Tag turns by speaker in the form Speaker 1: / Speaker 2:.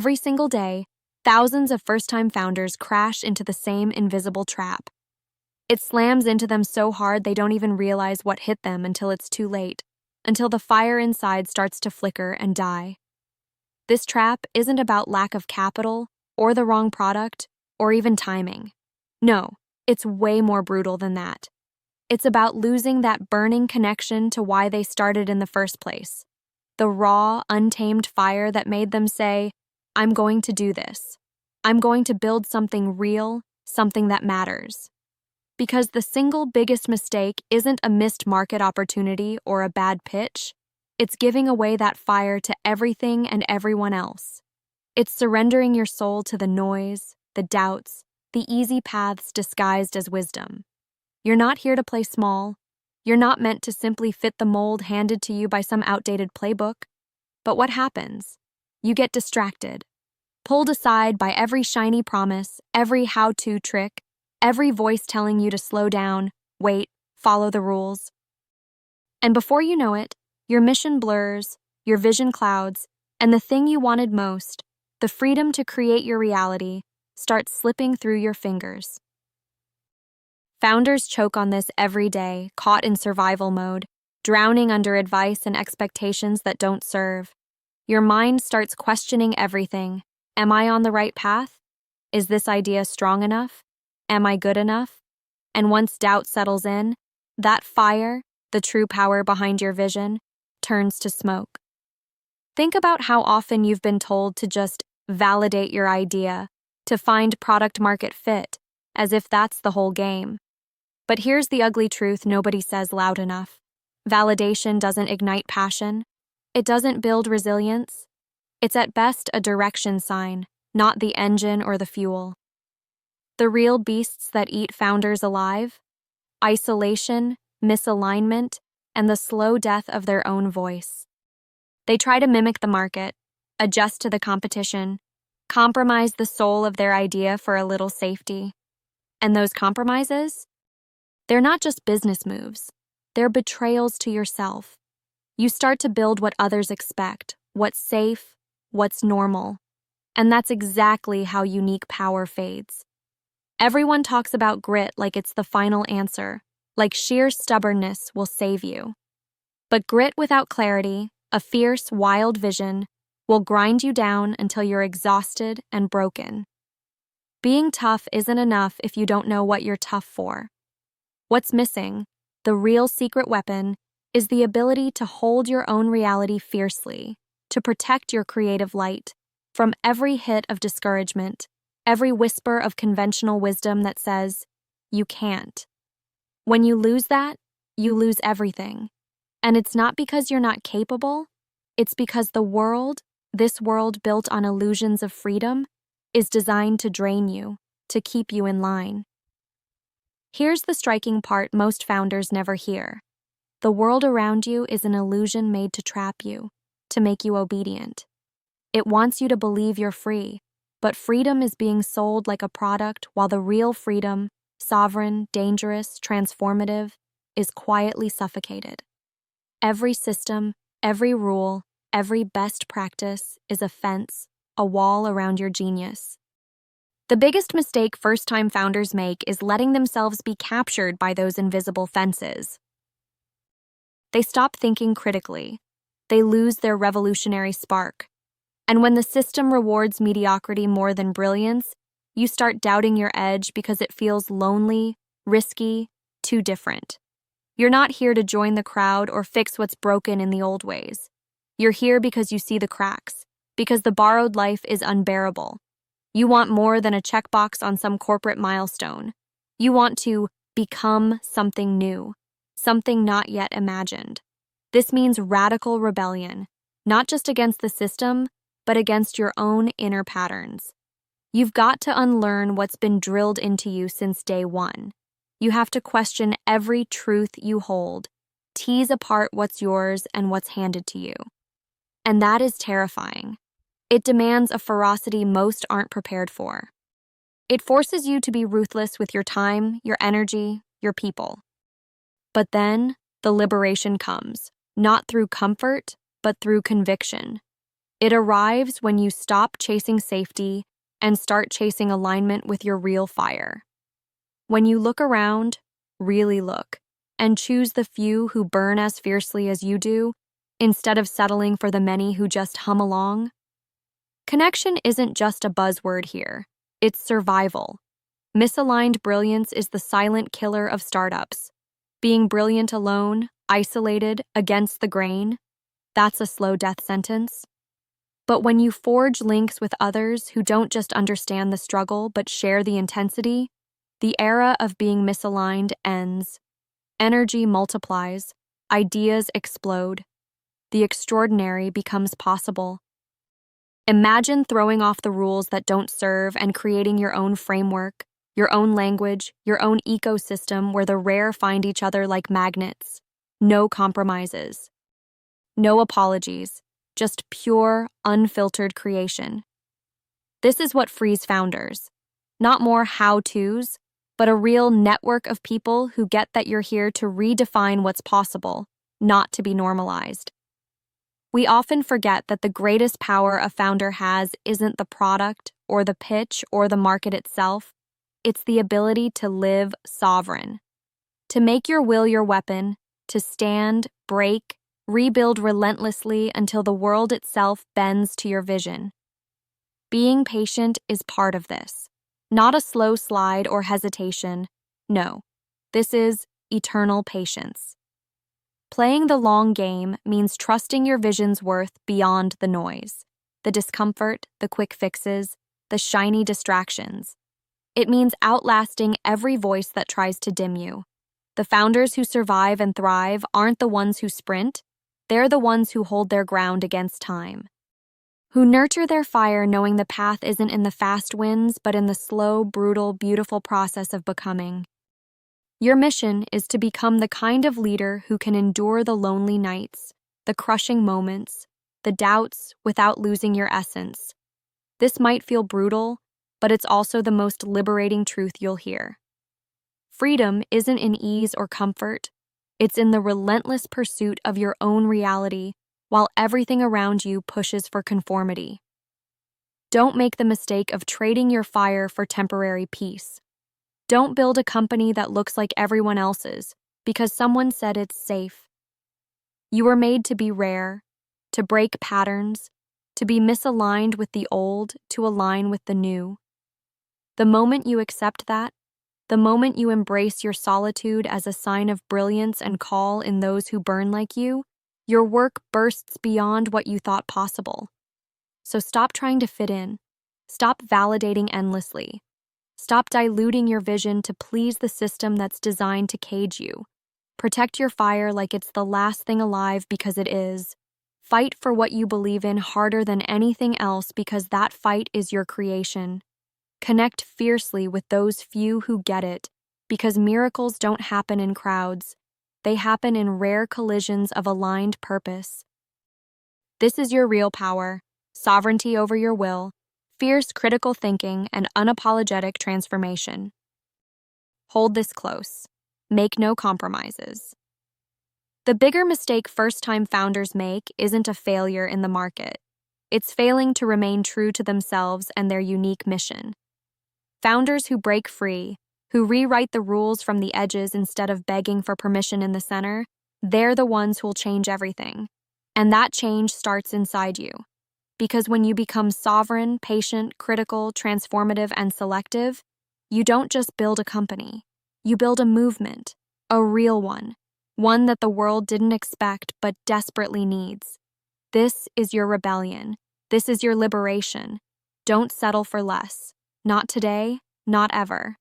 Speaker 1: Every single day, thousands of first-time founders crash into the same invisible trap. It slams into them so hard they don't even realize what hit them until it's too late, until the fire inside starts to flicker and die. This trap isn't about lack of capital, or the wrong product, or even timing. No, it's way more brutal than that. It's about losing that burning connection to why they started in the first place. The raw, untamed fire that made them say, "I'm going to do this. I'm going to build something real, something that matters." Because the single biggest mistake isn't a missed market opportunity or a bad pitch, it's giving away that fire to everything and everyone else. It's surrendering your soul to the noise, the doubts, the easy paths disguised as wisdom. You're not here to play small. You're not meant to simply fit the mold handed to you by some outdated playbook. But what happens? You get distracted, pulled aside by every shiny promise, every how-to trick, every voice telling you to slow down, wait, follow the rules. And before you know it, your mission blurs, your vision clouds, and the thing you wanted most, the freedom to create your reality, starts slipping through your fingers. Founders choke on this every day, caught in survival mode, drowning under advice and expectations that don't serve. Your mind starts questioning everything. Am I on the right path? Is this idea strong enough? Am I good enough? And once doubt settles in, that fire, the true power behind your vision, turns to smoke. Think about how often you've been told to just validate your idea, to find product market fit, as if that's the whole game. But here's the ugly truth nobody says loud enough. Validation doesn't ignite passion. It doesn't build resilience. It's at best a direction sign, not the engine or the fuel. The real beasts that eat founders alive? Isolation, misalignment, and the slow death of their own voice. They try to mimic the market, adjust to the competition, compromise the soul of their idea for a little safety. And those compromises? They're not just business moves. They're betrayals to yourself. You start to build what others expect, what's safe, what's normal. And that's exactly how unique power fades. Everyone talks about grit like it's the final answer, like sheer stubbornness will save you. But grit without clarity, a fierce, wild vision, will grind you down until you're exhausted and broken. Being tough isn't enough if you don't know what you're tough for. What's missing, the real secret weapon, is the ability to hold your own reality fiercely, to protect your creative light from every hit of discouragement, every whisper of conventional wisdom that says, "You can't." When you lose that, you lose everything. And it's not because you're not capable, it's because the world, this world built on illusions of freedom, is designed to drain you, to keep you in line. Here's the striking part most founders never hear. The world around you is an illusion made to trap you, to make you obedient. It wants you to believe you're free, but freedom is being sold like a product while the real freedom, sovereign, dangerous, transformative, is quietly suffocated. Every system, every rule, every best practice is a fence, a wall around your genius. The biggest mistake first-time founders make is letting themselves be captured by those invisible fences. They stop thinking critically. They lose their revolutionary spark. And when the system rewards mediocrity more than brilliance, you start doubting your edge because it feels lonely, risky, too different. You're not here to join the crowd or fix what's broken in the old ways. You're here because you see the cracks, because the borrowed life is unbearable. You want more than a checkbox on some corporate milestone. You want to become something new, something not yet imagined. This means radical rebellion, not just against the system, but against your own inner patterns. You've got to unlearn what's been drilled into you since day one. You have to question every truth you hold, tease apart what's yours and what's handed to you. And that is terrifying. It demands a ferocity most aren't prepared for. It forces you to be ruthless with your time, your energy, your people. But then, the liberation comes, not through comfort, but through conviction. It arrives when you stop chasing safety and start chasing alignment with your real fire. When you look around, really look, and choose the few who burn as fiercely as you do, instead of settling for the many who just hum along. Connection isn't just a buzzword here, it's survival. Misaligned brilliance is the silent killer of startups. Being brilliant alone, isolated, against the grain, that's a slow death sentence. But when you forge links with others who don't just understand the struggle but share the intensity, the era of being misaligned ends. Energy multiplies, ideas explode, the extraordinary becomes possible. Imagine throwing off the rules that don't serve and creating your own framework, your own language, your own ecosystem where the rare find each other like magnets. No compromises. No apologies, just pure, unfiltered creation. This is what frees founders. Not more how-tos, but a real network of people who get that you're here to redefine what's possible, not to be normalized. We often forget that the greatest power a founder has isn't the product or the pitch or the market itself. It's the ability to live sovereign, to make your will your weapon, to stand, break, rebuild relentlessly until the world itself bends to your vision. Being patient is part of this, not a slow slide or hesitation. No, this is eternal patience. Playing the long game means trusting your vision's worth beyond the noise, the discomfort, the quick fixes, the shiny distractions. It means outlasting every voice that tries to dim you. The founders who survive and thrive aren't the ones who sprint, they're the ones who hold their ground against time. Who nurture their fire knowing the path isn't in the fast wins, but in the slow, brutal, beautiful process of becoming. Your mission is to become the kind of leader who can endure the lonely nights, the crushing moments, the doubts without losing your essence. This might feel brutal, but it's also the most liberating truth you'll hear. Freedom isn't in ease or comfort. It's in the relentless pursuit of your own reality while everything around you pushes for conformity. Don't make the mistake of trading your fire for temporary peace. Don't build a company that looks like everyone else's because someone said it's safe. You were made to be rare, to break patterns, to be misaligned with the old, to align with the new. The moment you accept that, the moment you embrace your solitude as a sign of brilliance and call in those who burn like you, your work bursts beyond what you thought possible. So stop trying to fit in. Stop validating endlessly. Stop diluting your vision to please the system that's designed to cage you. Protect your fire like it's the last thing alive because it is. Fight for what you believe in harder than anything else because that fight is your creation. Connect fiercely with those few who get it because miracles don't happen in crowds. They happen in rare collisions of aligned purpose. This is your real power, sovereignty over your will, fierce critical thinking, and unapologetic transformation. Hold this close. Make no compromises. The bigger mistake first-time founders make isn't a failure in the market. It's failing to remain true to themselves and their unique mission. Founders who break free, who rewrite the rules from the edges instead of begging for permission in the center, they're the ones who'll change everything. And that change starts inside you. Because when you become sovereign, patient, critical, transformative, and selective, you don't just build a company. You build a movement, a real one that the world didn't expect but desperately needs. This is your rebellion. This is your liberation. Don't settle for less. Not today, not ever.